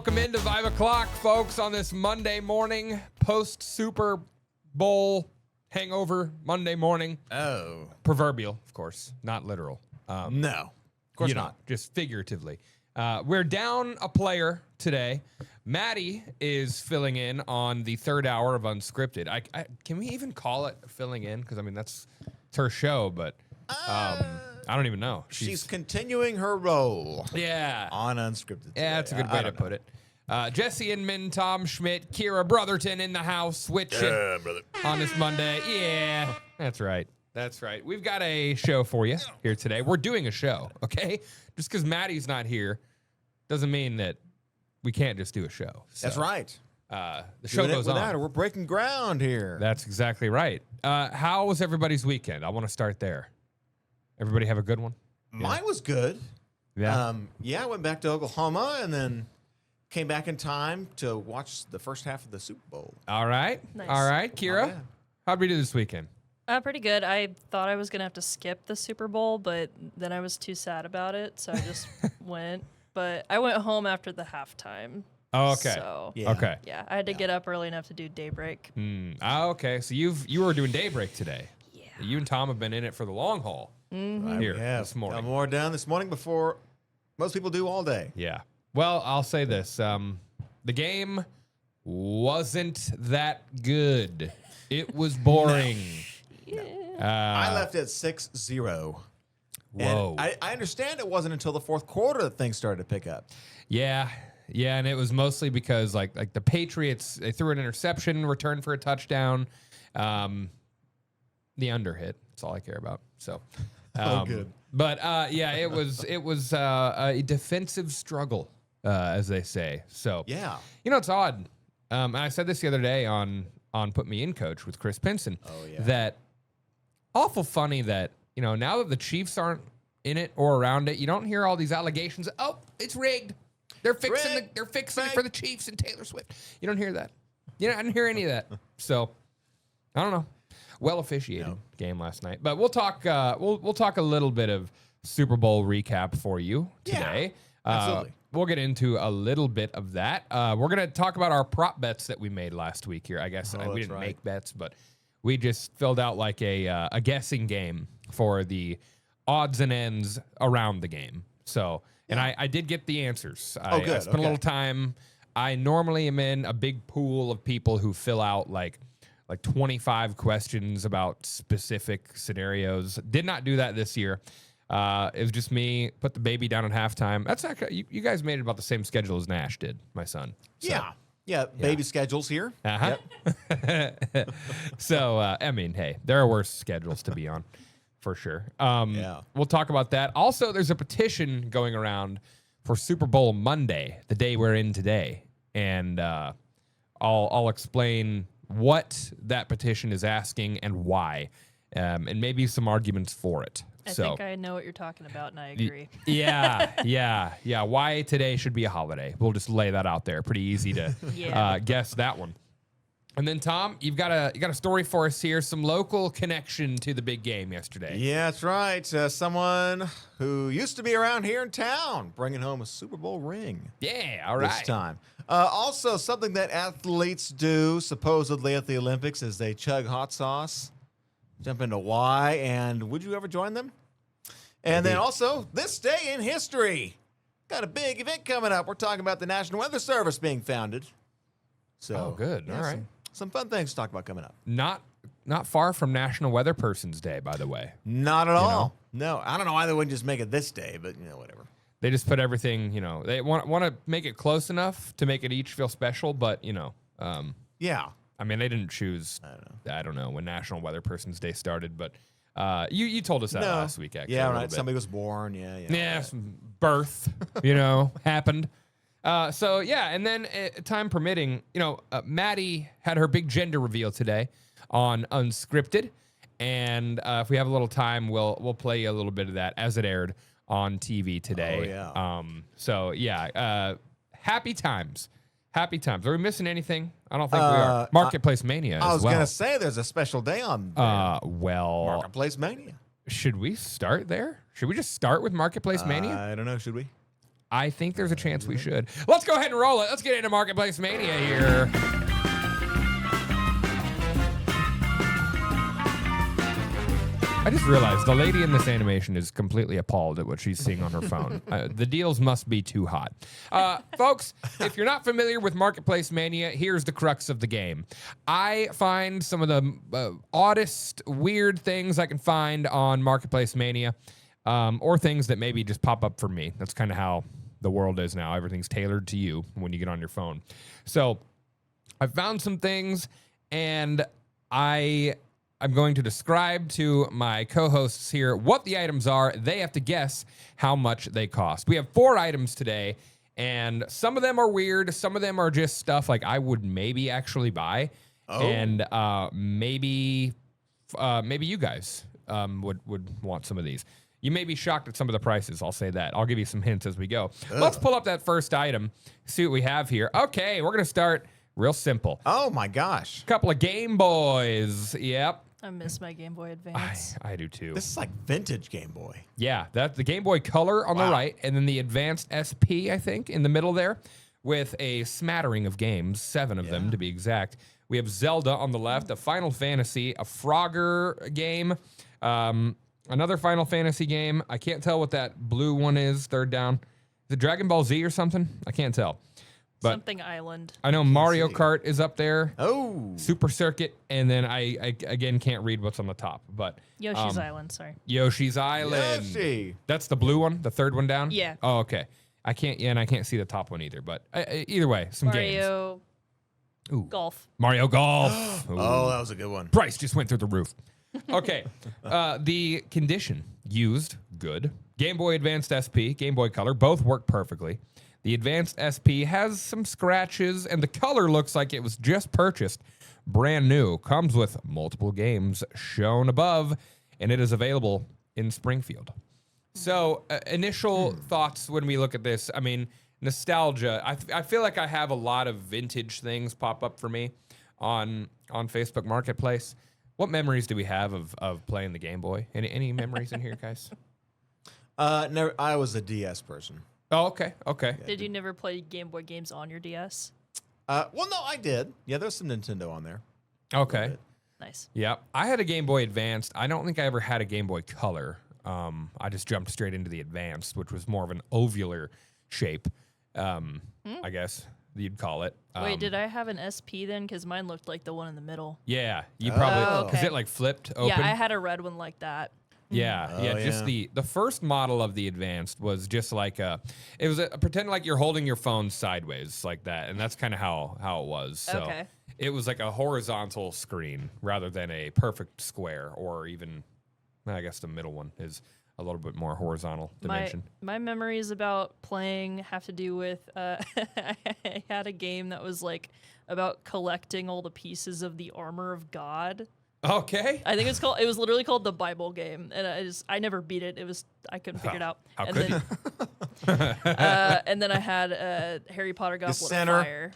Welcome into 5 o'clock, folks, on this Monday morning, post-Super Bowl hangover Monday morning. Oh. Proverbial, of course, not literal. No. Of course not. Just figuratively. We're down a player today. Maddie is filling in on the third hour of Unscripted. Can we even call it filling in? Because, I mean, it's her show, but I don't even know. She's continuing her role. Yeah. On Unscripted today. Yeah, that's a good way to put it. Jesse Inman, Tom Schmidt, Kira Brotherton in the house, which brother. on this Monday. Yeah, that's right. That's right. We've got a show for you here today. We're doing a show, okay? Just because Maddie's not here doesn't mean that we can't just do a show. So, That's right. The show goes on. We're breaking ground here. That's exactly right. How was everybody's weekend? I want to start there. Everybody have a good one? Mine was good. Yeah. I went back to Oklahoma and then came back in time to watch the first half of the Super Bowl. All right. Nice. All right. Not Kira, bad. how'd we do this weekend? Pretty good. I thought I was going to have to skip the Super Bowl, but then I was too sad about it, so I just went. But I went home after the halftime. Oh, okay. So, Yeah. Okay. yeah, I had to get up early enough to do daybreak. Okay. So you were doing daybreak today. Yeah. You and Tom have been in it for the long haul. Right, Here we have. this morning. Got more done this morning before most people do all day. Yeah. Well, I'll say this. The game wasn't that good. It was boring. I left at 6-0. Whoa. And I understand it wasn't until the fourth quarter that things started to pick up. Yeah. Yeah, and it was mostly because like the Patriots, they threw an interception, returned for a touchdown. The under hit. That's all I care about. So Good. But yeah, it was a defensive struggle, as they say. So Yeah. you know, it's odd. And I said this the other day on Put Me In Coach with Chris Pinson. Oh, yeah. That awful funny that, you know, now that the Chiefs aren't in it or around it, you don't hear all these allegations. Oh, it's rigged. They're fixing Rigged. they're fixing it for the Chiefs and Taylor Swift. You don't hear that. You know, I didn't hear any of that. So I don't know. Well officiated game last night. But we'll talk we'll talk a little bit of Super Bowl recap for you today. absolutely. We'll get into a little bit of that. We're going to talk about our prop bets that we made last week here. I guess we that's didn't right. make bets, but we just filled out like a guessing game for the odds and ends around the game. So, and I did get the answers. I good. spent a little Okay. time. I normally am in a big pool of people who fill out like 25 questions about specific scenarios. Did not do that this year. It was just me, put the baby down at halftime. That's actually, you guys made it about the same schedule as Nash did, my son. So, Yeah. Baby schedules here. Uh-huh. So, I mean, hey, there are worse schedules to be on, for sure. We'll talk about that. Also, there's a petition going around for Super Bowl Monday, the day we're in today. And I'll explain what that petition is asking and why, and maybe some arguments for it. I think I know what you're talking about, and I agree. Yeah. Why today should be a holiday. We'll just lay that out there. Pretty easy to Yeah. guess that one. And then Tom, you got a story for us here. Some local connection to the big game yesterday. Yeah, that's right. Someone who used to be around here in town bringing home a Super Bowl ring Yeah, all right. this time. Also, something that athletes do supposedly at the Olympics is they chug hot sauce. Jump into why and would you ever join them? And then also, this day in history. Got a big event coming up. We're talking about the National Weather Service being founded. So, Oh, good. All right. Some fun things to talk about coming up. Not far from National Weather Person's Day, by the way. Not at all. No, I don't know why they wouldn't just make it this day, but whatever. They just put everything, they want to make it close enough to make it each feel special, but Yeah. I mean, they didn't choose. I don't know when National Weather Person's Day started, but you told us that last week. Actually, Yeah, a little right. bit. Somebody was born. Yeah. Yeah, some birth, happened. So yeah, and then time permitting, Maddie had her big gender reveal today on Unscripted, and if we have a little time, we'll play you a little bit of that as it aired on TV today. Oh, yeah. So yeah, happy times. Happy times. Are we missing anything? I don't think we are. Marketplace Mania I as was well. gonna say there's a special day on there. Well, Marketplace Mania. should we start there? Should we just start with Marketplace Mania? I don't know. Should we? I think there's a chance we should. Let's go ahead and roll it. Let's get into Marketplace Mania here. I just realized the lady in this animation is completely appalled at what she's seeing on her phone. The deals must be too hot. Folks, if you're not familiar with Marketplace Mania, here's the crux of the game. I find some of the oddest, weird things I can find on Marketplace Mania, or things that maybe just pop up for me. That's kind of how the world is now. Everything's tailored to you when you get on your phone. So I found some things, and I'm going to describe to my co-hosts here what the items are. They have to guess how much they cost. We have 4 items today, and some of them are weird. Some of them are just stuff like I would maybe actually buy, and maybe you guys would want some of these. You may be shocked at some of the prices. I'll say that. I'll give you some hints as we go. Let's pull up that first item, see what we have here. Okay, we're gonna start real simple. Oh my gosh. Couple of Game Boys. Yep. I miss my Game Boy Advance. I do too. This is like vintage Game Boy. Yeah, that's the Game Boy Color on the right, and then the Advanced SP, I think, in the middle there, with a smattering of games, 7 of them to be exact. We have Zelda on the left, a Final Fantasy, a Frogger game, another Final Fantasy game. I can't tell what that blue one is, third down. Is it Dragon Ball Z or something? I can't tell. But Something Island. I know Mario Kart is up there. Oh. Super Circuit, and then I again can't read what's on the top, but Yoshi's Island, sorry. Yoshi's Island. Yoshi. That's the blue one, the third one down. Yeah. Oh, okay. I can't see the top one either. But either way, some games. Mario Ooh. Golf. Mario Golf. Ooh. Oh, that was a good one. Price just went through the roof. Okay. The condition used good. Game Boy Advanced SP, Game Boy Color, both work perfectly. The Advanced SP has some scratches, and the Color looks like it was just purchased brand new. Comes with multiple games shown above, and it is available in Springfield. So, initial thoughts when we look at this, I mean, nostalgia. I feel like I have a lot of vintage things pop up for me on Facebook Marketplace. What memories do we have of playing the Game Boy? Any memories in here, guys? Never. I was a DS person. Oh, okay. Did you never play Game Boy games on your DS? Well, no, I did. Yeah, there's some Nintendo on there. Okay. Nice. Yeah, I had a Game Boy Advanced. I don't think I ever had a Game Boy Color. I just jumped straight into the Advanced, which was more of an ovular shape, I guess you'd call it. Wait, did I have an SP then? Because mine looked like the one in the middle. Yeah, you probably, because okay. it like flipped open. Yeah, I had a red one like that. Yeah, just the first model of the Advanced was just like it was pretend like you're holding your phone sideways like that, and that's kind of how it was. So Okay. it was like a horizontal screen rather than a perfect square, or even, I guess the middle one is a little bit more horizontal dimension. My memories about playing have to do with I had a game that was like about collecting all the pieces of the armor of God. Okay. I think it was literally called the Bible game, and I never beat it. I couldn't figure it out. How and could then, and then I had Harry Potter Goblet of Fire.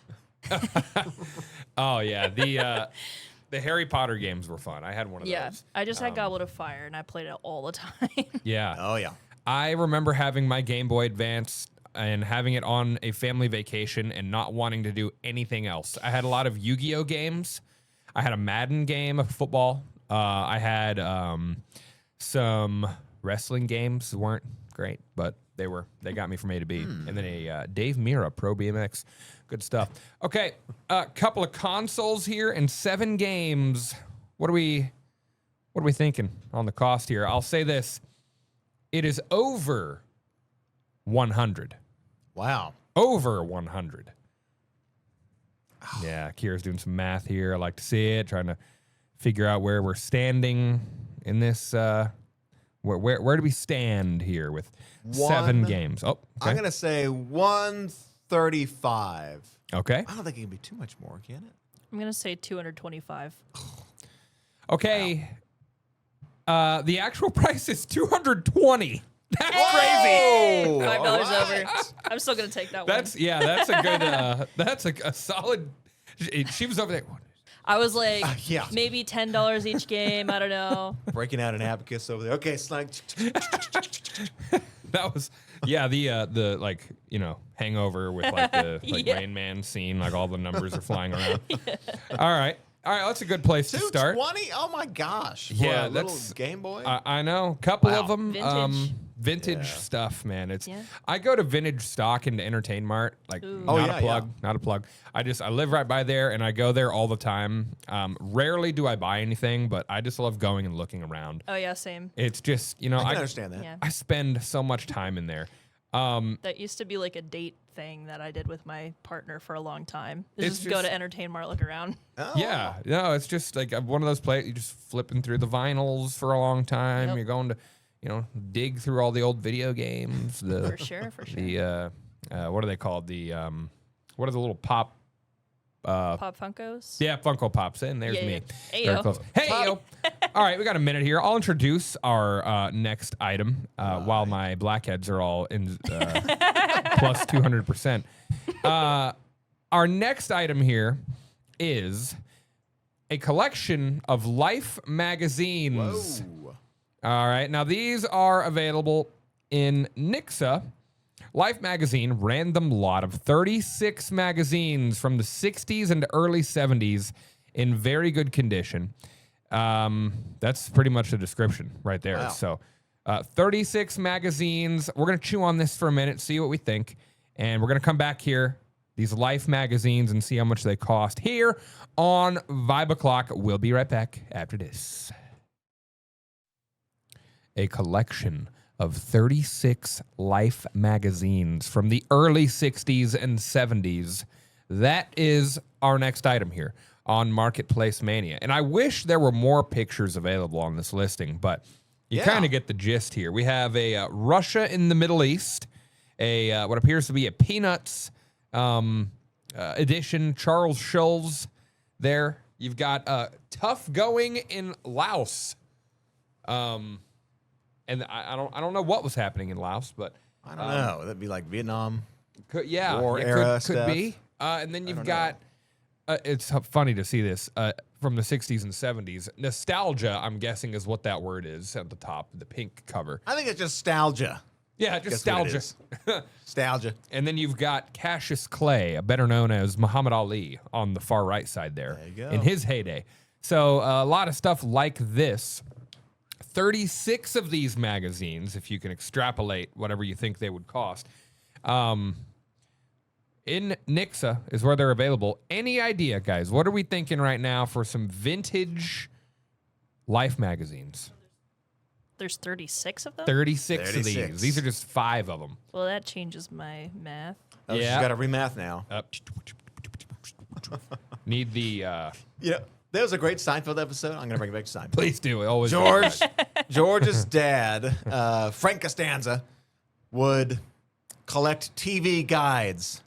Oh yeah, the Harry Potter games were fun. I had one of Yeah, those. I just had Goblet of Fire, and I played it all the time. Yeah. Oh yeah. I remember having my Game Boy Advance and having it on a family vacation and not wanting to do anything else. I had a lot of Yu-Gi-Oh games. I had a Madden game of football. I had some wrestling games. Weren't great, but they got me from A to B. And then a Dave Mirra Pro BMX. Good stuff. Okay, a couple of consoles here and 7 games. What are we thinking on the cost here? I'll say this. It is over 100. Wow. Over 100. Yeah, Kira's doing some math here. I like to see it, trying to figure out where we're standing in this. Where do we stand here with 7 games? Oh, okay. I'm gonna say 135. Okay. I don't think it can be too much more, can it? I'm gonna say 225. Okay. The actual price is 220. That's crazy. Oh, $5 all right. over. I'm still gonna take that That's one. that's a good. That's a solid. She was over there. I was like, yeah. maybe $10 each game. I don't know. Breaking out an abacus over there. Okay, slide. That Yeah, the like, Hangover with like the Yeah. Rain Man scene, like all the numbers are flying around. All right, that's a good place to start. 220? Oh my gosh! For Yeah, a little that's Game Boy. I know, couple Wow. of them. Vintage Yeah. stuff, man. Yeah. I go to Vintage Stock into Entertain Mart, like Ooh. Oh, not yeah, a plug, not a plug. I live right by there, and I go there all the time. Rarely do I buy anything, but I just love going and looking around. Oh yeah, same. It's just I can understand that. Yeah. I spend so much time in there. That used to be like a date thing that I did with my partner for a long time. It's Just go just- to Entertain Mart, look around. Oh. Yeah, no, it's just like one of those places. You just flipping through the vinyls for a long time. Yep. You're going to, dig through all the old video games. The For sure. the what are they called? The what are the little pop? Pop Funkos. Yeah, Funko Pops. And there's Yeah, me. yeah. Very Ayo. close. Hey yo! All right, we got a minute here. I'll introduce our next item while my blackheads are all in plus 200%. Our next item here is a collection of Life magazines. Whoa. All right. Now, these are available in Nixa. Life magazine, random lot of 36 magazines from the 60s and early 70s in very good condition. That's pretty much the description right there. Wow. So, 36 magazines. We're going to chew on this for a minute, see what we think. And we're going to come back here, these Life magazines, and see how much they cost here on Vibe O'Clock. We'll be right back after this. A collection of 36 Life magazines from the early 60s and 70s. That is our next item here on Marketplace Mania. And I wish there were more pictures available on this listing, but you Yeah. kind of get the gist here. We have a Russia in the Middle East, a what appears to be a Peanuts edition, Charles Schulz there. You've got Tough Going in Laos. And I don't know what was happening in Laos, but I don't know. That'd be like Vietnam. could, yeah, War it era could stuff. be. And then you've don't got it's funny to see this from the 60s and 70s. Nostalgia, I'm guessing, is what that word is at the top, the pink cover. I think it's just nostalgia. Yeah, just Guess what it nostalgia. Nostalgia. And then you've got Cassius Clay, better known as Muhammad Ali, on the far right side there, There you go. in his heyday. So a lot of stuff like this. 36 of these magazines, if you can extrapolate whatever you think they would cost. In Nixa is where they're available. Any idea, guys? What are we thinking right now for some vintage Life magazines? There's 36 of them. 36 of 36. these. These are just 5 of them. Well, that changes my math. Oh, Yeah. she's got to remath now. Need the Yeah. There was a great Seinfeld episode. I'm going to bring it back to Seinfeld. please do it. Always George's dad, Frank Costanza, would collect TV guides.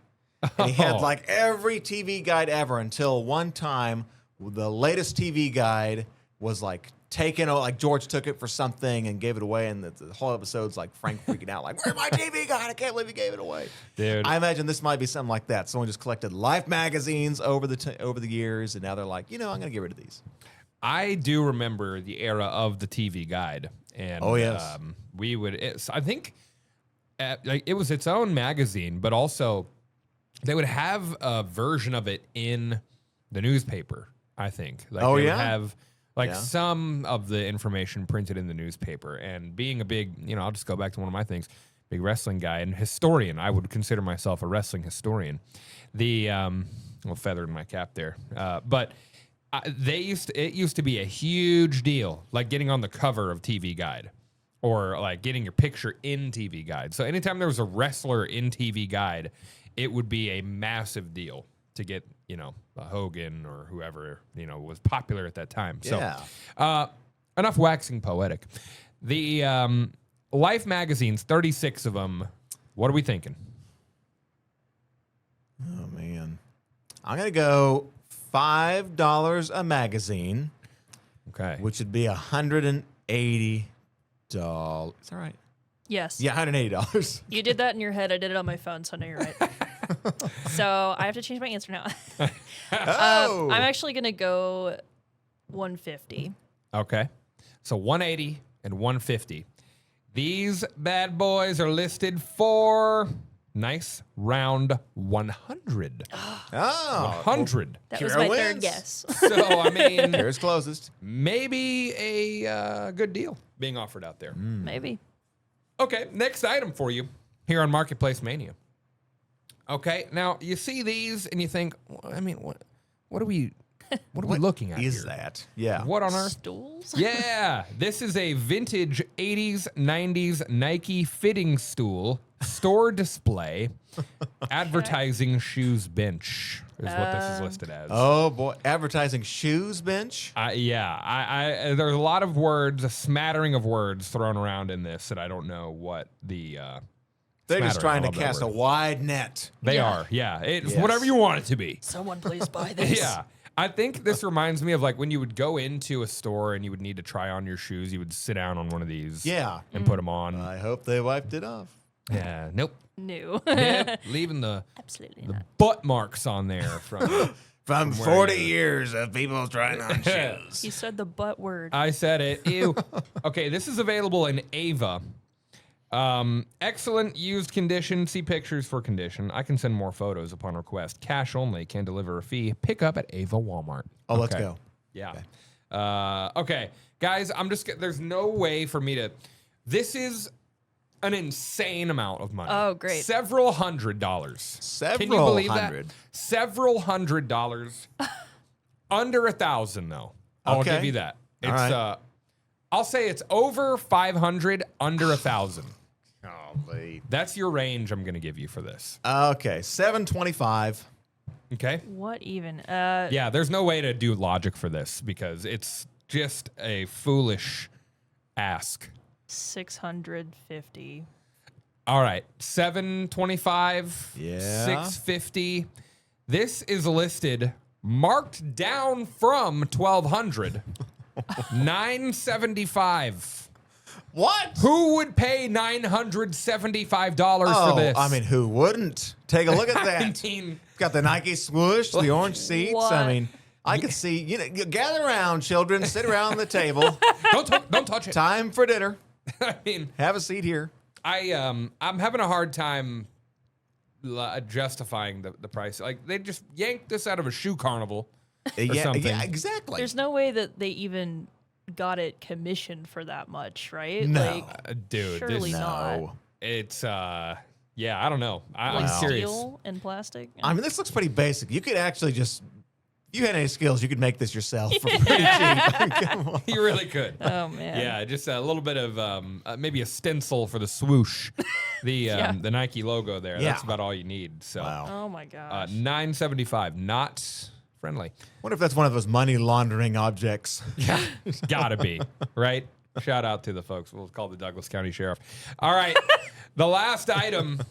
And he had Oh. like every TV guide ever until one time the latest TV guide was like taken, like George took it for something and gave it away. And the whole episode's like Frank freaking out, like, where's my TV guide? I can't believe he gave it away. Dude. I imagine this might be something like that. Someone just collected Life magazines over the years, and now they're like, I'm going to get rid of these. I do remember the era of the TV guide, and Oh, yes. we would. I think like it was its own magazine, but also they would have a version of it in the newspaper. I think. Like Oh, they yeah? would have like Yeah. some of the information printed in the newspaper. And being a big, I'll just go back to one of my things. Big wrestling guy and historian. I would consider myself a wrestling historian. The little feather in my cap there, but. It used to be a huge deal, like getting on the cover of TV Guide or like getting your picture in TV Guide. So anytime there was a wrestler in TV Guide, it would be a massive deal to get, a Hogan or whoever, was popular at that time. So Yeah. enough waxing poetic. The Life magazines, 36 of them. What are we thinking? Oh, man. I'm going to go $5 a magazine, Okay. which would be $180. Is that right? Yes. Yeah, $180. You did that in your head. I did it on my phone, so I know you're right. So I have to change my answer now. Oh. I'm actually gonna go 150. Okay. So 180 and 150. These bad boys are listed for nice round 100. Oh, 100. That was Kira my wins. third guess. So, I mean, Here's closest. maybe a good deal being offered out there. Maybe. Okay, next item for you here on Marketplace Mania. Okay, now you see these and you think, I mean, what are we looking at Is here? that? Yeah. What on earth? Stools? Yeah, this is a vintage 80s, 90s Nike fitting stool, store display, advertising shoes bench is what this is listed as. Oh boy, advertising shoes bench. I there's a lot of words, a smattering of words thrown around in this that I don't know what the They're just smattering, trying I to love that cast a word. wide net. They Yeah. are, yeah. It's Yes. whatever you want it to be. Someone please buy this. Yeah. I think this reminds me of like when you would go into a store and you would need to try on your shoes. You would sit down on one of these Yeah. and put them on. I hope they wiped it off. Yeah. Nope. New. Yep. Leaving the Absolutely not. butt marks on there from. From where 40 you- years of people trying on shoes. He said the butt word. I said it. Ew. Okay, this is available in Ava. Excellent used condition. See pictures for condition. I can send more photos upon request. Cash only. Can deliver a fee. Pick up at Ava Walmart. Oh, let's Okay. go. Yeah. Okay, guys. There's no way for me to. This is an insane amount of money. Oh, great. Several $100s. Can you Several believe hundred. that? Several $100. Under 1,000 though. I'll Okay. give you that. It's All right. I'll say it's over 500, under 1,000. Oh, wait. That's your range I'm going to give you for this. Okay, 725. Okay? What even? Yeah, there's no way to do logic for this because it's just a foolish ask. 650. All right, 725, Yeah. 650. This is listed marked down from 1,200. 975. What? Who would pay $975 for this? I mean, who wouldn't? Take a look at that. I mean, Got the Nike swoosh, the orange seats. What? I mean, I could see, gather around, children, sit around the table. don't touch it. Time for dinner. I mean, Have a seat here. I'm having a hard time justifying the price. Like they just yanked this out of a shoe carnival or something. Yeah, exactly. There's no way that they even got it commissioned for that much, right? No. Like, Dude, surely this, not. No. it's yeah, I don't know. I'm Like serious. steel and plastic. I mean, this looks pretty basic. You could actually just, if you had any skills, you could make this yourself for pretty cheap. Come on. You really could. Oh man. Yeah, just a little bit of maybe a stencil for the swoosh, the Nike logo there. Yeah. That's about all you need. So Wow. Oh my gosh. $975, not friendly. Wonder if that's one of those money laundering objects. Yeah, gotta be right. Shout out to the folks. We'll call the Douglas County Sheriff. All right, the last item.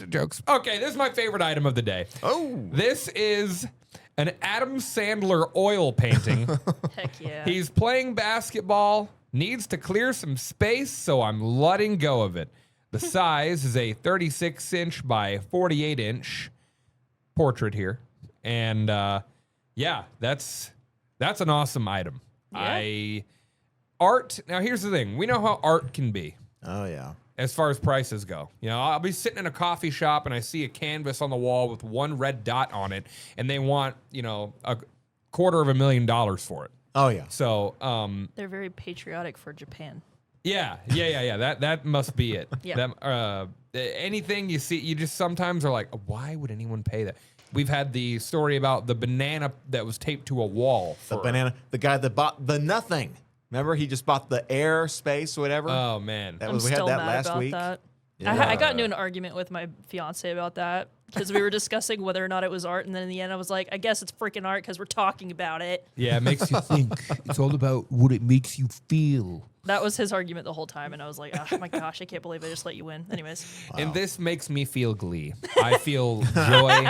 Jokes. Okay, this is my favorite item of the day. Oh. This is an Adam Sandler oil painting. Heck yeah. He's playing basketball, needs to clear some space, so I'm letting go of it. The size is a 36-inch by 48-inch portrait here. And yeah, that's an awesome item. Yeah. Art, now here's the thing. We know how art can be Oh, yeah. as far as prices go. You know, I'll be sitting in a coffee shop and I see a canvas on the wall with one red dot on it, and they want, $250,000 for it. Oh, yeah. So, They're very patriotic for Japan. yeah. That must be it. Yeah. Anything you see, you just sometimes are like, why would anyone pay that? We've had the story about the banana that was taped to a wall. The banana, the guy that bought the nothing. Remember, he just bought the air space or whatever. Oh man. That I'm we had still that mad last about week. that. Yeah. I got into an argument with my fiance about that because we were discussing whether or not it was art, and then in the end I was like, I guess it's freaking art because we're talking about it. Yeah, it makes you think. It's all about what it makes you feel. That was his argument the whole time, and I was like, oh my gosh, I can't believe I just let you win. Anyways, And this makes me feel glee. I feel joy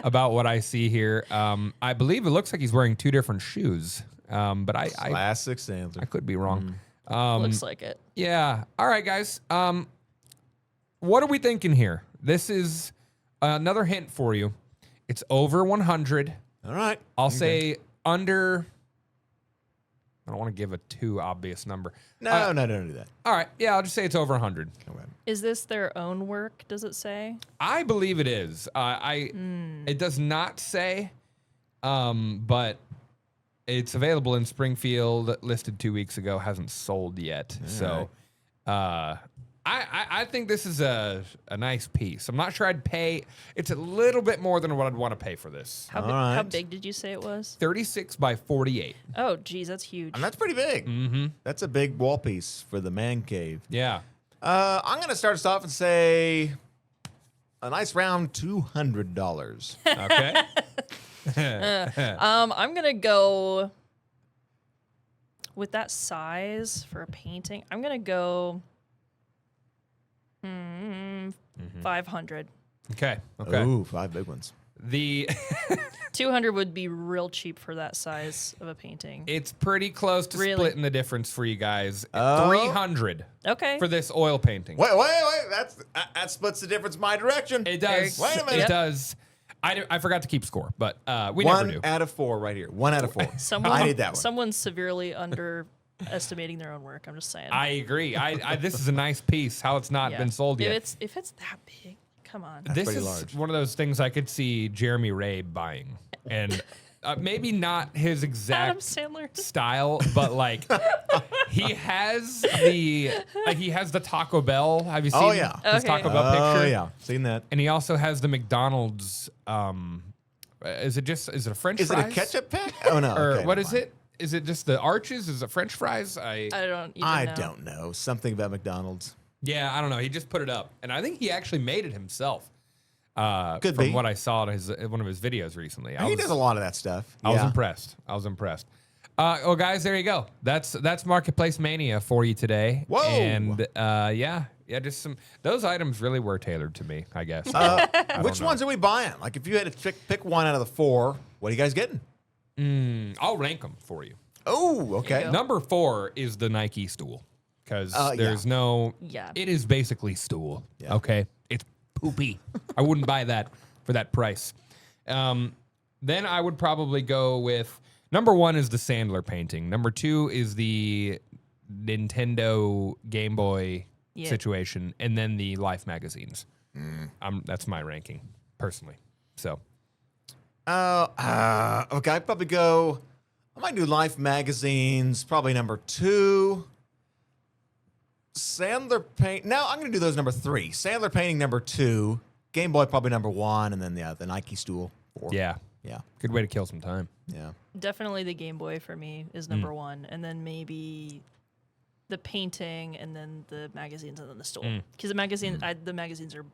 about what I see here. I believe it looks like he's wearing two different shoes. But I Classic Sandler. could be wrong. looks like it. Yeah. All right, guys. What are we thinking here? This is another hint for you. It's over 100. All right. I'll say under I don't want to give a too obvious number. No, don't do that. All right. Yeah, I'll just say it's over 100. Okay. Is this their own work? Does it say? I believe it is. It does not say, but it's available in Springfield, listed 2 weeks ago, hasn't sold yet. So I think this is a nice piece. I'm not sure I'd pay. It's a little bit more than what I'd want to pay for this. How right. big did you say it was? 36 by 48. Oh, geez, that's huge. And that's pretty big. Mm-hmm. That's a big wall piece for the man cave. Yeah. I'm going to start us off and say a nice round $200. Okay. I'm gonna go with that size for a painting. I'm gonna go 500. Okay. Okay. Ooh, 5 big ones. The 200 would be real cheap for that size of a painting. it's pretty close to Really? splitting the difference for you guys. Oh. 300 Okay. for this oil painting. Wait. That splits the difference my direction. It does. Wait a minute. It does. I forgot to keep score, but we never do. 1 out of 4 right here. 1 out of 4. I need that one. Someone's severely underestimating their own work. I'm just saying. I agree. This is a nice piece. How it's not Yeah. been sold yet. If it's that big, come on. This pretty is large. one of those things I could see Jeremy Ray buying, and maybe not his Adam exact Sandler. style, but like he has the Taco Bell. Have you seen Oh, yeah. his Okay. Taco Bell picture? Oh, yeah. Seen that. And he also has the McDonald's. Is it a French Is it fries? a ketchup pack? Oh, no. Or okay, what never is mind. it? Is it just the arches? Is it French fries? I don't even I know. don't know. Something about McDonald's. Yeah, I don't know. He just put it up, and I think he actually made it himself. Could from be. what I saw in one of his videos recently. He does a lot of that stuff. I was Yeah. impressed. Well, guys, there you go. That's Marketplace Mania for you today. Whoa. And yeah, just some. Those items really were tailored to me, I guess. Which ones are we buying? Like, if you had to pick one out of the 4, what are you guys getting? I'll rank them for you. Oh, okay. go. Number 4 is the Nike stool because Yeah. there's no. Yeah. It is basically stool. Yeah. Okay, it's poopy. I wouldn't buy that for that price. Then I would probably go with number 1 is the Sandler painting. Number 2 is the Nintendo Game Boy Yeah. situation, and then the Life magazines. That's my ranking personally. So Okay, I'd probably go. I might do Life magazines, probably number 2. Sandler paint. No, I'm going to do those number 3. Sandler painting number 2. Game Boy probably number 1, and then the Nike stool 4. yeah, Yeah. good way to kill some time. Yeah. Definitely the Game Boy for me is number 1, and then maybe the painting, and then the magazines, and then the stool. Because the magazines are.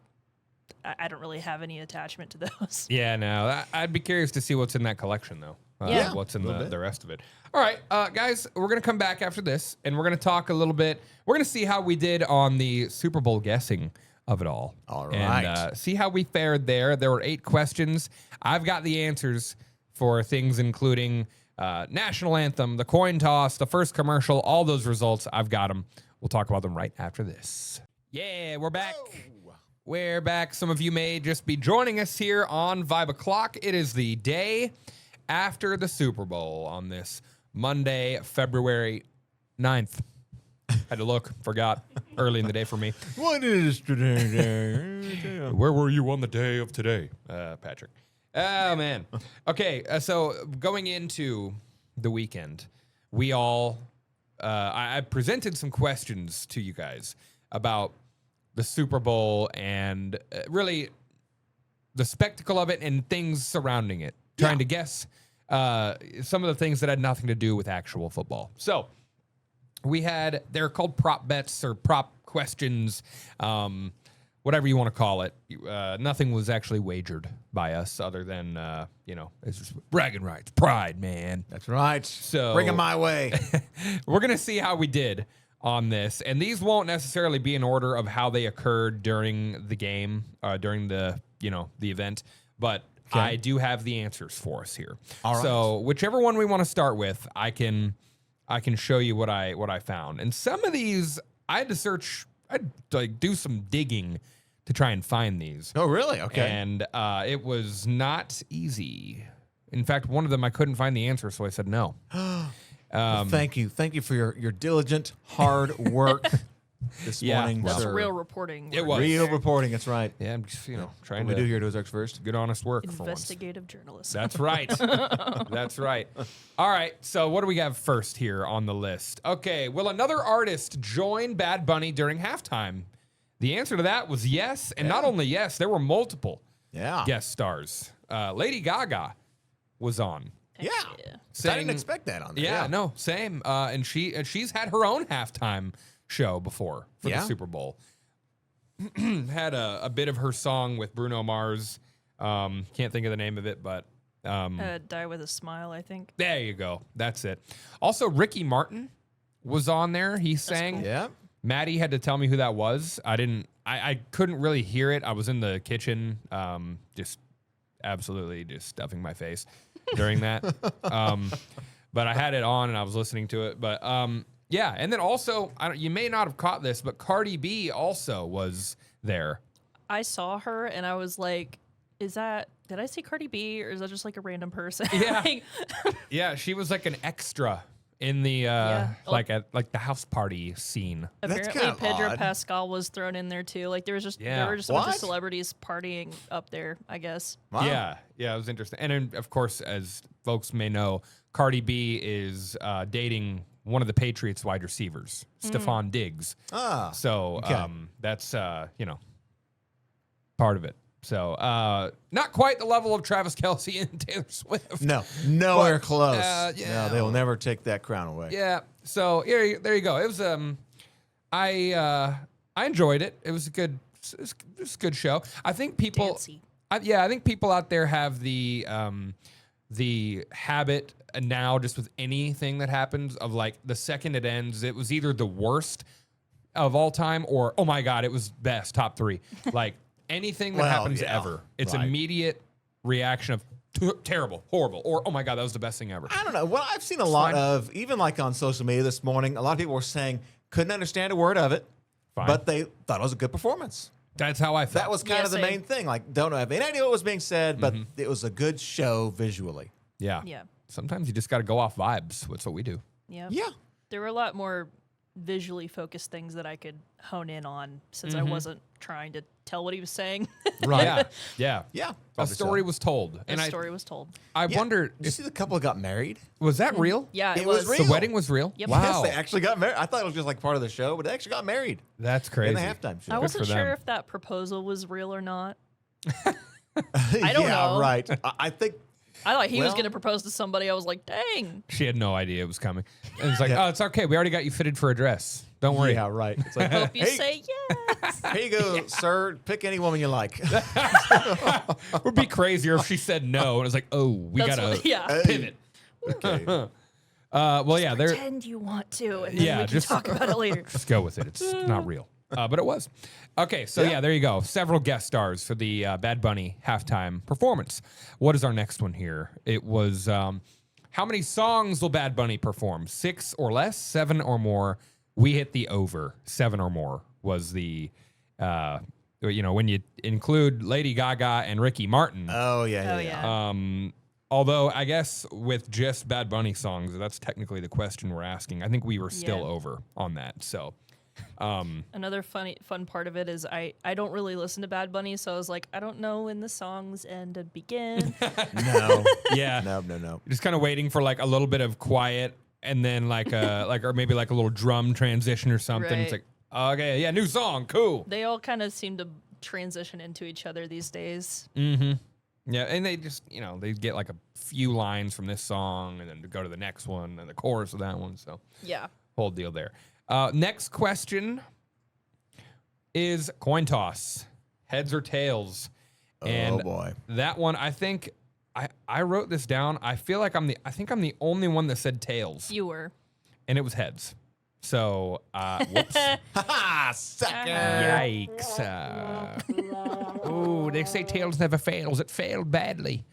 I don't really have any attachment to those. Yeah, no, I'd be curious to see what's in that collection, though. Yeah. What's in a little the bit. rest of it. All right, guys, we're going to come back after this, and we're going to talk a little bit. We're going to see how we did on the Super Bowl guessing of it all. All And right. see how we fared there. There were 8 questions. I've got the answers for things including national anthem, the coin toss, the first commercial, all those results. I've got them. We'll talk about them right after this. Yeah, we're back. We're back. Some of you may just be joining us here on Vibe O'Clock. It is the day after the Super Bowl on this Monday, February 9th. Had to look, forgot. Early in the day for me. What is today? Where were you on the day of today, Patrick? Oh, man. Okay, so going into the weekend, we all, I presented some questions to you guys about the Super Bowl and really the spectacle of it and things surrounding it, trying to guess some of the things that had nothing to do with actual football. So they're called prop bets or prop questions, whatever you want to call it. Nothing was actually wagered by us other than, it's just bragging rights, pride, man. That's right. So- bring it my way. We're going to see how we did on this. And these won't necessarily be in order of how they occurred during the game, during the event. But I do have the answers for us here. All right. So whichever one we want to start with, I can show you what I found. And some of these I had to search. I'd like do some digging to try and find these. Oh, really? Okay. And it was not easy. In fact, one of them I couldn't find the answer, so I said no. Thank you for your diligent, hard work this morning. That's sir. real reporting. It work. was. Real reporting. That's right. Yeah, I'm just trying What to we do here to Ozarks First. good honest work for once. Investigative journalism. That's right. That's right. All right. So what do we have first here on the list? Okay. Will another artist join Bad Bunny during halftime? The answer to that was yes. And not only yes, there were multiple guest stars. Lady Gaga was on. Yeah. Yeah. I didn't expect that on there. Yeah, no, same. And she's had her own halftime show before for the Super Bowl. Had a bit of her song with Bruno Mars. Can't think of the name of it, but Die with a Smile, I think. there you go. That's it. Also, Ricky Martin was on there. He sang. cool. Yeah. Maddie had to tell me who that was. I couldn't really hear it. I was in the kitchen, just absolutely just stuffing my face during that. But I had it on and I was listening to it. But yeah, and then also, you may not have caught this, but Cardi B also was there. I saw her and I was like, did I see Cardi B or is that just like a random person? Yeah. Like, Yeah, she was like an extra in the like the house party scene. apparently kinda Pedro odd. Pascal was thrown in there too. Like there were just a bunch What? of celebrities partying up there, I guess. Wow. Yeah, it was interesting. And then, of course, as folks may know, Cardi B is dating one of the Patriots wide receivers, Stephon Diggs. Ah. So okay. that's part of it. So not quite the level of Travis Kelce and Taylor Swift. No, nowhere But, close. yeah. No, they will never take that crown away. Yeah. So there you go. It was I enjoyed it. It was a good show. I think people Dancy. I think people out there have the habit now, just with anything that happens, of like the second it ends, it was either the worst of all time or, oh my God, it was best, top 3. Like anything that Well, happens yeah, ever, it's right. immediate reaction of terrible, horrible, or oh my God, that was the best thing ever. I don't know. Well, I've seen a lot of, even like on social media this morning, a lot of people were saying couldn't understand a word of it, Fine. but they thought it was a good performance. That's how I felt. That was kind Yeah, of the same. main thing. Like, don't have any idea what was being said, but it was a good show visually. yeah. Yeah. Sometimes you just got to go off vibes. That's what we do. Yeah. Yeah. There were a lot more visually focused things that I could hone in on since I wasn't trying to tell what he was saying. Right. Yeah, yeah. Yeah. A probably story so. was told, The and story was told. I Yeah. wondered, Did you see the couple that got married? was that real? Yeah, It it, was was. real. The wedding was real. Yep. Wow, Yes, they actually got married. I thought it was just like part of the show, but they actually got married that's crazy. in the halftime show. I Good wasn't for sure them. if that proposal was real or not. I don't yeah, know. right. I think I thought he was Well- going to propose to somebody. I was like, dang. She had no idea it was coming. And it's like, Yeah. oh, it's okay. We already got you fitted for a dress. Don't worry. Yeah, right. It's like, Hope you hey, say yes. here you go, sir. Pick any woman you like. It would be crazier if she said no. And it's like, oh, we That's got to what, yeah. pivot. Okay. Well, yeah, they're Pretend you want to, and then Yeah, we can just- talk about it later. just go with it. It's not real. But it was. Okay, so yeah, there you go. Several guest stars for the Bad Bunny halftime performance. What is our next one here? It was how many songs will Bad Bunny perform? 6 or less? 7 or more? We hit the over. 7 or more was the, when you include Lady Gaga and Ricky Martin. Oh yeah. Oh, Yeah. yeah. Although I guess with just Bad Bunny songs, that's technically the question we're asking. I think we were still Yeah. over on that. So. Another fun part of it is I don't really listen to Bad Bunny, so I was like, I don't know when the songs end and begin. No. Yeah. No. Just kind of waiting for like a little bit of quiet and then like or maybe like a little drum transition or something. It's Right. like, okay, yeah, new song, cool. They all kind of seem to transition into each other these days. Yeah, and they just, they get like a few lines from this song and then go to the next one and the chorus of that one. So Yeah. whole deal there. Next question is coin toss, heads or tails. And Oh boy. that one, I think I wrote this down. I feel like I'm the only one that said tails, You were. and it was heads. So, whoops. Ha! Sucker. Yikes. Ooh, they say tails never fails. It failed badly.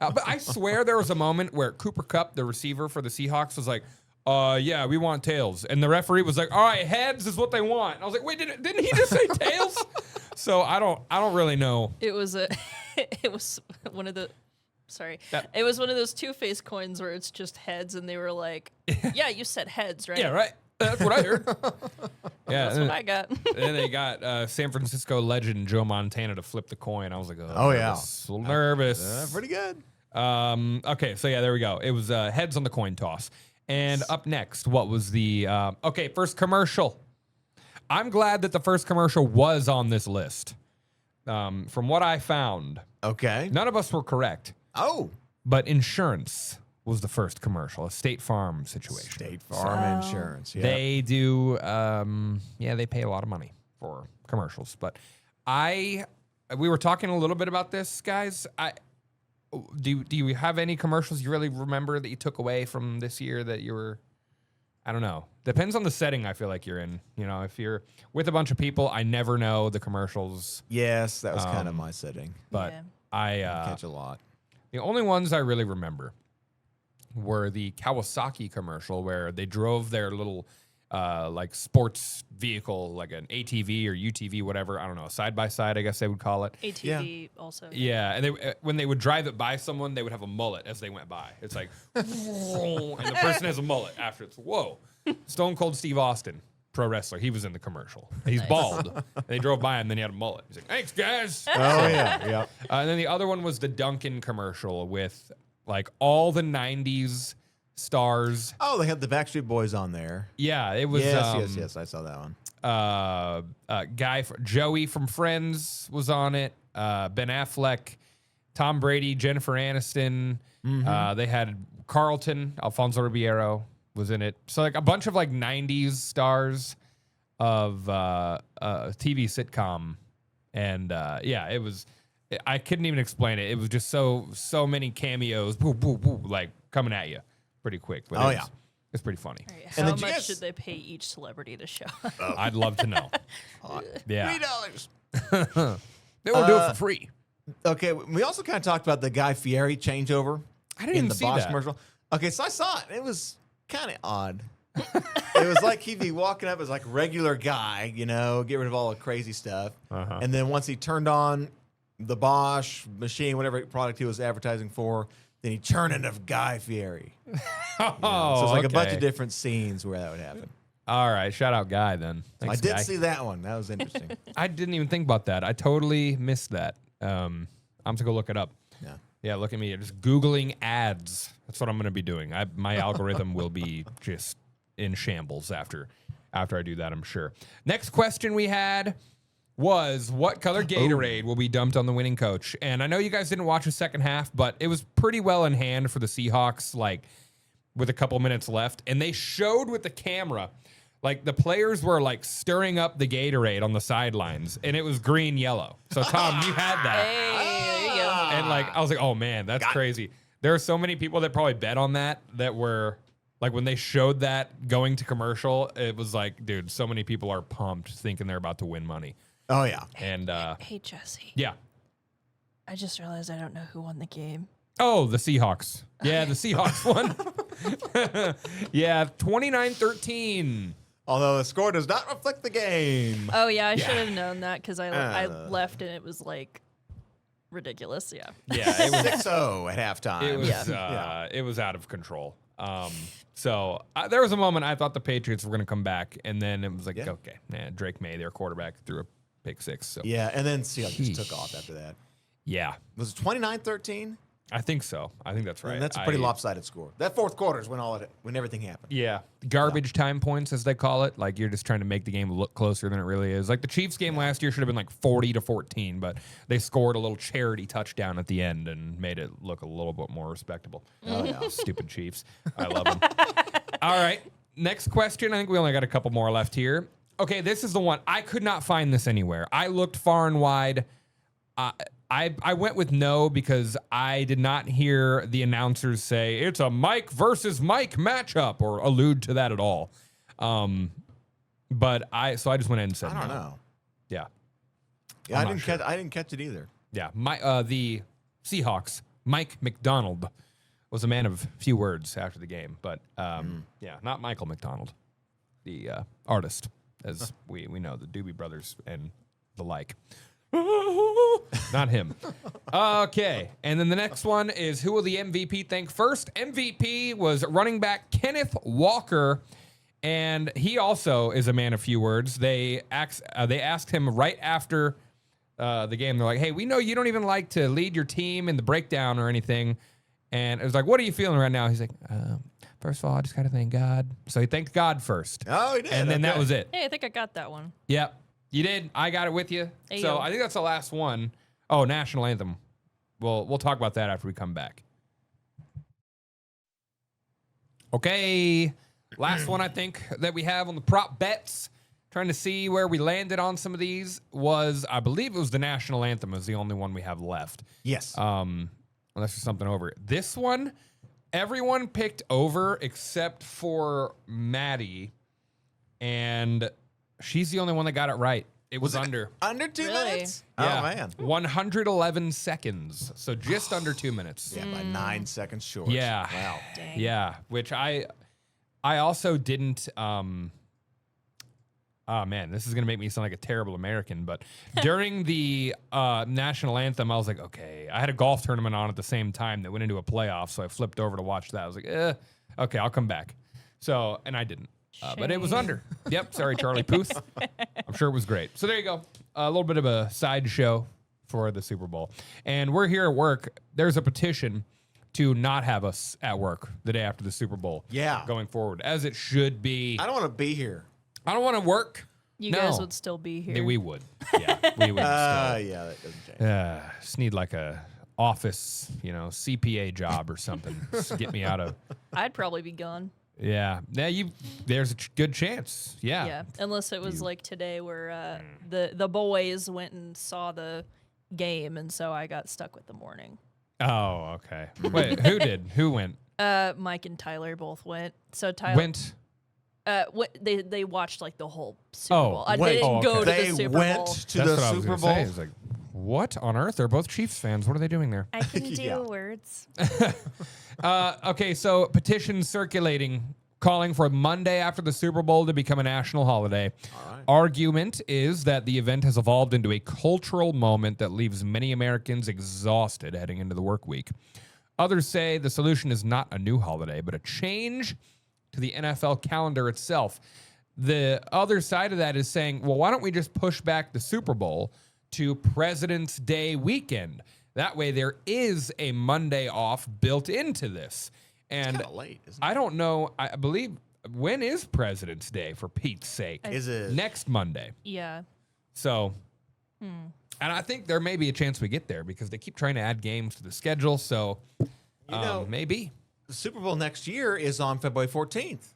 But I swear there was a moment where Cooper Kupp, the receiver for the Seahawks, was like, yeah, we want tails. And the referee was like, all right, heads is what they want. And I was like, wait, didn't he just say tails? So I don't really know. It was it was one of the Sorry. That- It was one of those two-faced coins where it's just heads, and they were like, yeah, you said heads, right? Yeah, right. That's what I heard. Yeah, That's what I got. and then they got San Francisco legend Joe Montana to flip the coin. I was like, Oh, yeah. nervous, a little nervous. Pretty good. Okay, so yeah, there we go. It was heads on the coin toss. And up next, what was the first commercial? I'm glad that the first commercial was on this list. From what I found, Okay. none of us were correct, Oh. but insurance was the first commercial, a State Farm situation. State Farm Insurance. Yeah. They do, they pay a lot of money for commercials. But we were talking a little bit about this, guys. Do you have any commercials you really remember that you took away from this year that you were, I don't know. Depends on the setting I feel like you're in. You know, if you're with a bunch of people, I never know the commercials. Yes, that was kind of my setting. But Yeah. Catch a lot. the only ones I really remember were the Kawasaki commercial where they drove their little like sports vehicle, like an ATV or UTV, whatever. I don't know, side by side, I guess they would call it. ATV also. Yeah, and they when they would drive it by someone, they would have a mullet as they went by. It's like, and the person has a mullet after. It's whoa. Stone Cold Steve Austin, pro wrestler. He was in the commercial. He's bald. And they drove by him, then he had a mullet. He's like, thanks, guys. Oh, yeah. Yeah. And then the other one was the Dunkin' commercial with like all the 90s stars. Oh, they had the Backstreet Boys on there. Yeah, it was. Yes. I saw that one. Joey from Friends was on it. Ben Affleck, Tom Brady, Jennifer Aniston. They had Carlton, Alfonso Ribeiro was in it. So like a bunch of like 90s stars of TV sitcom. And it was, I couldn't even explain it. It was just so many cameos, boo, boo, boo, like coming at you pretty quick. But it's pretty funny. Right, And how then much yes. should they pay each celebrity to show? I'd love to know. Yeah. $3. They will do it for free. Okay, we also kind of talked about the Guy Fieri changeover. I didn't in even the see Bosch that. commercial. Okay, so I saw it. It was kind of odd. It was like he'd be walking up as like regular guy, you know, get rid of all the crazy stuff. And then once he turned on the Bosch machine, whatever product he was advertising for, then he turned into Guy Fieri. Oh, So it's like a bunch okay. of different scenes where that would happen. All right, shout out Guy then. Thanks, I did Guy. see that one. That was interesting. I didn't even think about that. I totally missed that. I'm to go look it up. Yeah. Yeah, look at me. Just Googling ads. That's what I'm going to be doing. My algorithm will be just in shambles after I do that, I'm sure. Next question we had was, what color Gatorade will be dumped on the winning coach? And I know you guys didn't watch the second half, but it was pretty well in hand for the Seahawks, like with a couple minutes left. And they showed with the camera, like the players were like stirring up the Gatorade on the sidelines, and it was green, yellow. So Tom, you had that. Hey, there you go. And like, I was like, oh man, that's crazy. There are so many people that probably bet on that were like, when they showed that going to commercial, it was like, dude, so many people are pumped thinking they're about to win money. Oh, yeah. And Hey, Jesse. yeah. I just realized I don't know who won the game. Oh, the Seahawks. Yeah, the Seahawks won. Yeah, 29-13. Although the score does not reflect the game. Oh, yeah, I should have known that because I left and it was like ridiculous. Yeah. Yeah, it was 6-0 at halftime. It was it was out of control. So there was a moment I thought the Patriots were going to come back, and then it was like, okay, Drake May, their quarterback, threw a pick six. So Yeah, and then Seahawks just took off after that. yeah, Was it 29-13? I think so. I think that's right. And that's a pretty lopsided score. That fourth quarter is when everything happened. Yeah, garbage time points, as they call it. Like, you're just trying to make the game look closer than it really is. Like the Chiefs game last year should have been like 40-14, but they scored a little charity touchdown at the end and made it look a little bit more respectable. Oh, yeah. Stupid Chiefs. I love them. All right, next question. I think we only got a couple more left here. Okay, this is the one. I could not find this anywhere. I looked far and wide. I went with no because I did not hear the announcers say it's a Mike versus Mike matchup or allude to that at all. But I just went in and said I don't no. know. Yeah. Yeah, I'm I not didn't catch it either. Yeah. The Seahawks, Mike McDonald, was a man of few words after the game. But yeah, not Michael McDonald, the artist, as we know, the Doobie Brothers and the like. Not him. Okay. And then the next one is who will the MVP thank first? MVP was running back Kenneth Walker. And he also is a man of few words. They asked him right after the game. They're like, hey, we know you don't even like to lead your team in the breakdown or anything. And it was like, what are you feeling right now? He's like, first of all, I just got to thank God. So he thanked God first. Oh, he did. And then that was it. Hey, I think I got that one. Yep. You did. I got it with you. Ayo. So I think that's the last one. Oh, national anthem. We'll talk about that after we come back. Okay. Last one I think that we have on the prop bets. Trying to see where we landed on some of these was, I believe it was the national anthem is the only one we have left. Yes. Unless there's something over. This one, everyone picked over except for Maddie. And she's the only one that got it right. It was under. Under 2 Really? minutes? Yeah, Oh, man. 111 seconds. So just under 2 minutes. Yeah, by 9 seconds short. Yeah. Wow. Dang. Yeah, which I also didn't oh man, this is gonna make me sound like a terrible American, but during the national anthem, I was like, okay, I had a golf tournament on at the same time that went into a playoff, so I flipped over to watch that. I was like, okay, I'll come back. So, and I didn't. But it was Shame. under. Yep, sorry, Charlie Puth. I'm sure it was great. So there you go. A little bit of a sideshow for the Super Bowl. And we're here at work. There's a petition to not have us at work the day after the Super Bowl. Yeah. Going forward, as it should be. I don't want to be here. I don't want to work. You No. guys would still be here. Yeah, we would. Yeah, we would. Yeah, that doesn't change. Just need like a office, CPA job or something. Just get me out of. I'd probably be gone. Yeah. There's a good chance. Yeah. Yeah, unless it was like today where the boys went and saw the game, and so I got stuck with the morning. Oh, okay. Wait, who did? Who went? Mike and Tyler both went. So Tyler Went. they watched like the whole Super Oh, Bowl. wait. They didn't Oh, go okay. to They the Super went Bowl. to That's the what I was Super gonna say. Bowl. I was like, what on earth? They're both Chiefs fans. What are they doing there? I can do Yeah. words. Okay, so petition circulating calling for Monday after the Super Bowl to become a national holiday. All right. Argument is that the event has evolved into a cultural moment that leaves many Americans exhausted heading into the work week. Others say the solution is not a new holiday, but a change to the NFL calendar itself. The other side of that is saying, well, why don't we just push back the Super Bowl to President's Day weekend? That way there is a Monday off built into this. And Kind of late, isn't it? I don't know. I believe, when is President's Day, for Pete's sake? Is it? Next Monday. Yeah. So, and I think there may be a chance we get there because they keep trying to add games to the schedule. So, maybe. The Super Bowl next year is on February 14th.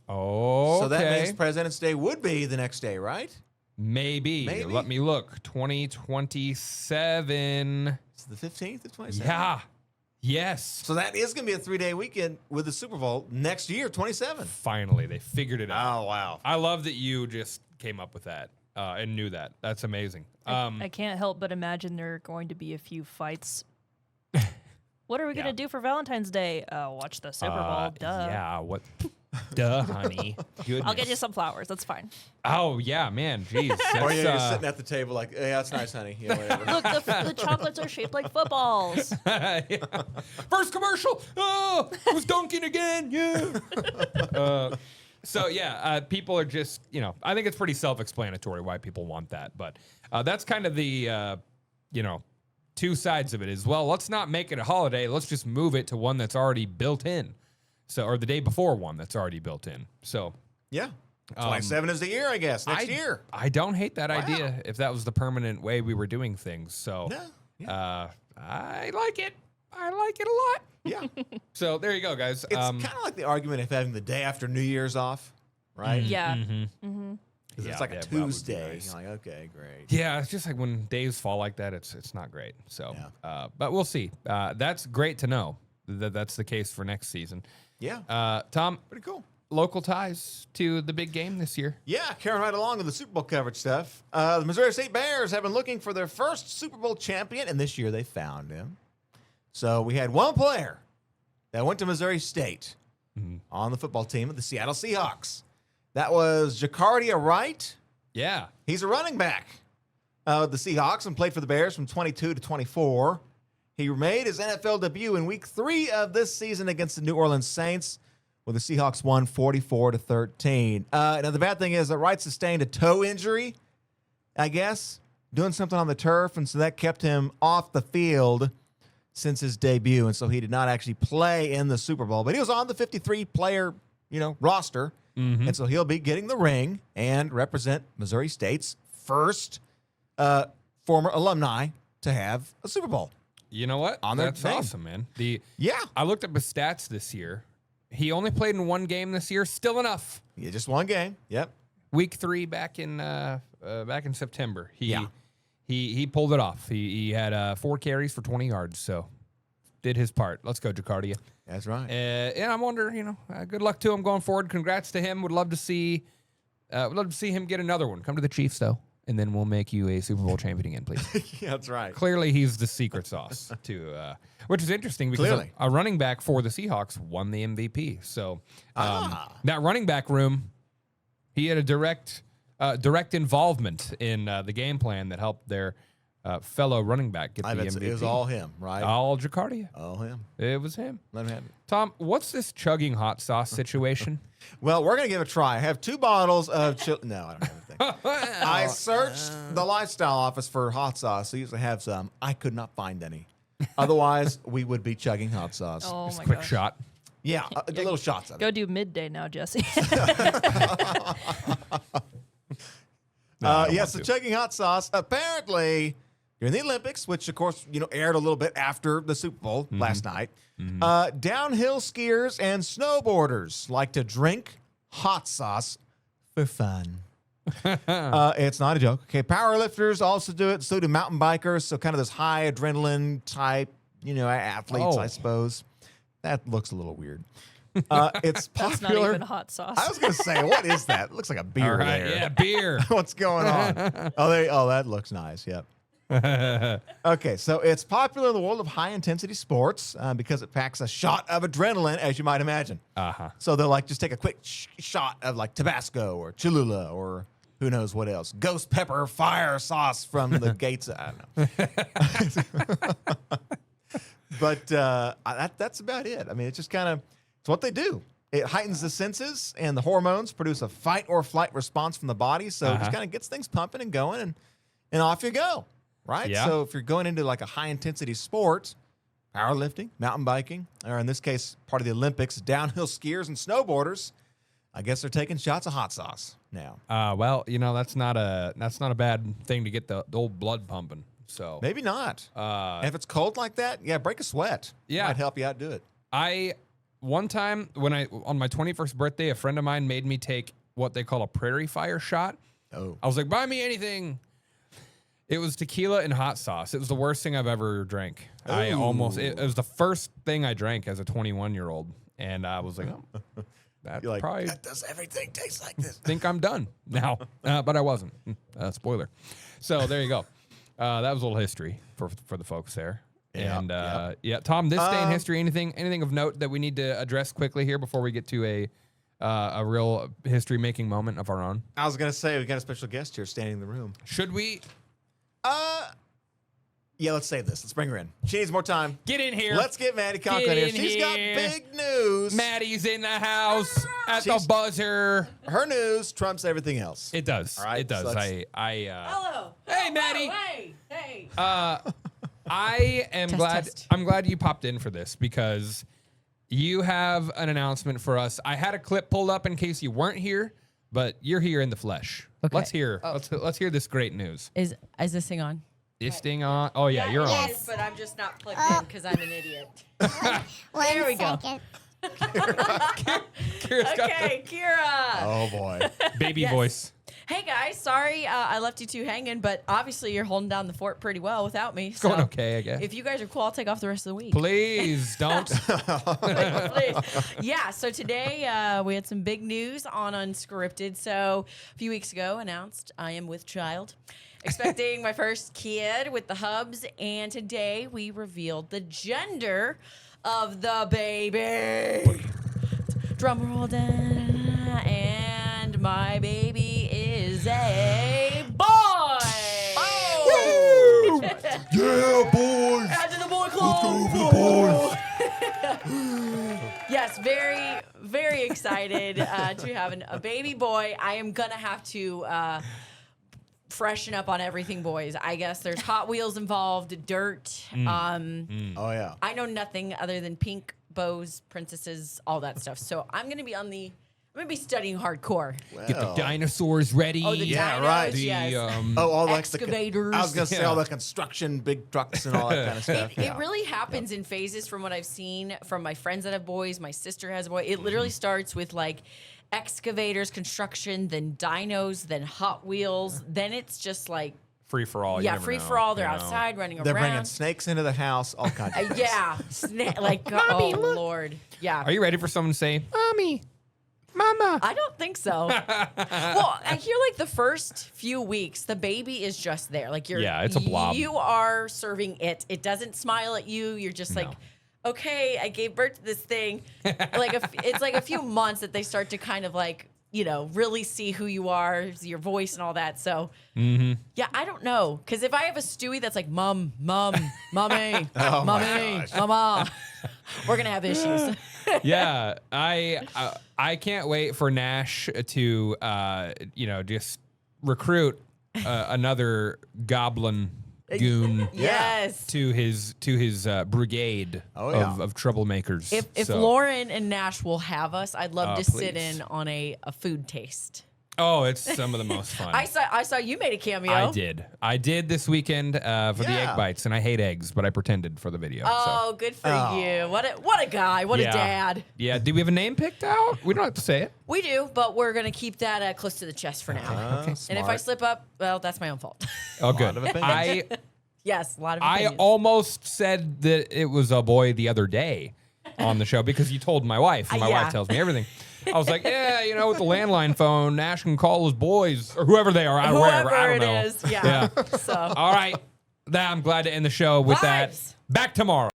Oh, So that means President's Day would be the next day, right? maybe. Maybe. Let me look. 2027. It's the 15th, the 27th. Yeah. Yes. So that is going to be a 3-day weekend with the Super Bowl next year, 27. Finally, they figured it out. Oh, wow. I love that you just came up with that and knew that. That's amazing. I can't help but imagine there are going to be a few fights. What are we Yeah. going to do for Valentine's Day? Watch the Super Bowl. Duh. Yeah. What? Duh, honey. Goodness. I'll get you some flowers. That's fine. Oh yeah, man. Jeez. Or That's, you're sitting at the table like, yeah, that's nice, honey. Yeah, whatever. Look, the chocolates are shaped like footballs. yeah. First commercial. Oh, it was dunking again. Yeah. So yeah, people are just, I think it's pretty self-explanatory why people want that, but that's kind of the, two sides of it is, well, let's not make it a holiday. Let's just move it to one that's already built in. So, or the day before one that's already built in. So Yeah. 27 is the year, I guess, next year. I don't hate that Wow. idea if that was the permanent way we were doing things. So No. Yeah. I like it. I like it a lot. Yeah. So there you go, guys. It's kind of like the argument of having the day after New Year's off, right? Yeah. Mm-hmm. Because Yeah, it's like a that would be Tuesday. nice. You're like, okay, great. Yeah, it's just like when days fall like that, it's not great. So, but we'll see. That's great to know that that's the case for next season. Yeah. Tom, Pretty cool. local ties to the big game this year. Yeah, carrying right along with the Super Bowl coverage stuff. The Missouri State Bears have been looking for their first Super Bowl champion, and this year they found him. So we had one player that went to Missouri State on the football team of the Seattle Seahawks. That was Jacardia Wright. Yeah. He's a running back. the Seahawks and played for the Bears from 22 to 24. He made his NFL debut in Week 3 of this season against the New Orleans Saints, where the Seahawks won 44 to 13. Now, the bad thing is that Wright sustained a toe injury, I guess, doing something on the turf, and so that kept him off the field since his debut, and so he did not actually play in the Super Bowl. But he was on the 53-player, roster, and so he'll be getting the ring and represent Missouri State's first former alumni to have a Super Bowl. You know what? On their That's name. awesome, man. Yeah. I looked up his stats this year. He only played in one game this year. Still enough. Yeah, just one game. Yep. Week 3 back in September. He pulled it off. He had 4 carries for 20 yards. So did his part. Let's go, Jacardia. That's right. And I wonder, good luck to him going forward. Congrats to him. Would love to see him get another one. Come to the Chiefs though, and then we'll make you a Super Bowl champion again, please. Yeah, that's right. Clearly, he's the secret sauce to, which is interesting because Clearly. a running back for the Seahawks won the MVP. So that running back room, he had a direct involvement in the game plan that helped their fellow running back get the MVP. It was all him, right? All Jacardia. All him. It was him. Let him have it. Tom, what's this chugging hot sauce situation? Well, we're going to give it a try. I have 2 bottles of No, I don't have anything. I searched the lifestyle office for hot sauce. They usually have some. I could not find any. Otherwise, we would be chugging hot sauce. Oh Just my a quick gosh. shot. Yeah, the little shots of it. Go do midday now, Jesse. Yes, the chugging hot sauce. Apparently, during the Olympics, which of course aired a little bit after the Super Bowl last night, downhill skiers and snowboarders like to drink hot sauce for fun. It's not a joke. Okay, powerlifters also do it. So do mountain bikers. So kind of this high adrenaline type, athletes, I suppose. That looks a little weird. It's That's popular. not even hot sauce. I was going to say, what is that? It looks like a beer All right, there. yeah, beer. What's going on? That looks nice. Yep. Okay, so it's popular in the world of high-intensity sports because it packs a shot of adrenaline, as you might imagine. Uh-huh. So they'll just take a quick shot of Tabasco or Cholula or who knows what else. Ghost pepper fire sauce from the gates. I don't know. But that's about it. I mean, it's just it's what they do. It heightens the senses, and the hormones produce a fight or flight response from the body. So it just kind of gets things pumping and going, and off you go. Right? Yeah. So if you're going into a high-intensity sport, powerlifting, mountain biking, or in this case, part of the Olympics, downhill skiers and snowboarders, I guess they're taking shots of hot sauce now. Well, that's not a bad thing to get the old blood pumping. So Maybe not. And if it's cold like that, break a sweat. Yeah. Might help you out do it. One time on my 21st birthday, a friend of mine made me take what they call a prairie fire shot. Oh. I was like, buy me anything. It was tequila and hot sauce. It was the worst thing I've ever drank. It was the first thing I drank as a 21-year-old. And I was like, that You're probably that does everything taste like this. think I'm done now. But I wasn't. Spoiler. So there you go. That was a little history for the folks there. Yeah, And Tom, this day in history, anything of note that we need to address quickly here before we get to a real history making moment of our own? I was going to say, we got a special guest here standing in the room. Should we Let's save this. Let's bring her in. She needs more time. get in here? Let's get Maddie Conklin Get here. in She's got here. big news. Maddie's in the house at the She's- buzzer. Her news trumps everything else. It does. All right, It does. so let's- Hello. Hey, Maddie. Hey. I am glad. test. I'm glad you popped in for this because you have an announcement for us. I had a clip pulled up in case you weren't here, but you're here in the flesh. Okay. Let's hear. Let's hear this great news. Is this thing on? This thing on. Oh yeah, you're on. Yes. But I'm just not plugged in because I'm an idiot. There we go. Kira's got Okay, Kira. Oh, boy. the baby Yes. voice. Hey guys, sorry I left you two hanging, but obviously you're holding down the fort pretty well without me. It's going okay, I guess. If you guys are cool, I'll take off the rest of the week. Please don't. Please. Yeah, so today we had some big news on Unscripted. So a few weeks ago announced I am with child. Expecting my first kid with the hubs, and today we revealed the gender of the baby. Drum roll, and my baby is a boy. Yeah, boys. Add to the boy club. Yes, very, very excited to have a baby boy. I am gonna have to freshen up on everything, boys. I guess there's Hot Wheels involved, dirt. Oh yeah. I know nothing other than pink bows, princesses, all that stuff. So I'm gonna be studying hardcore. Get the dinosaurs ready. Oh, the Yeah, dinos, right. yes. all like Excavators. I was gonna say Yeah. all the construction, big trucks, and all that kind of stuff. It really happens in phases from what I've seen from my friends that have boys. My sister has a boy. It literally starts with like excavators, construction, then dinos, then Hot Wheels. Then it's just like, Free for all. free for all. They're outside running They're bringing around. snakes into the house, all kinds of things. Yeah. Oh, Lord. Yeah. Are you ready for someone to say, "Mommy, Mama"? I don't think so. Well, I hear like the first few weeks, the baby is just there. Like It's a blob. You are serving it. It doesn't smile at you. You're just like, okay, I gave birth to this thing. It's like a few months that they start to kind of like, really see who you are, your voice and all that. So, yeah, I don't know. Because if I have a Stewie that's like, Mom, Mommy, Mommy, Mama, we're going to have issues. Yeah, I can't wait for Nash to just recruit another goblin goon Yes. to his brigade of troublemakers. If So- Lauren and Nash will have us, I'd love to sit please. in on a food taste. it's some of the most fun. I saw you made a cameo. I did this weekend for the Yeah. egg bites, and I hate eggs, but I pretended for the video. Oh, good for you. What a guy. What a dad. Yeah. Do we have a name picked out? We don't have to say it. We do, but we're going to keep that close to the chest for now. Okay. And if I slip up, well, that's my own fault. Oh, good. of opinions. Yes, a lot of I opinions. almost said that it was a boy the other day on the show because you told my wife, and my Yeah. wife tells me everything. I was like, with the landline phone, Nash can call his boys or whoever they are, wherever. I Whoever don't it know. is. Yeah. So. All right. I'm glad to end the show with Vibes. that. Back tomorrow.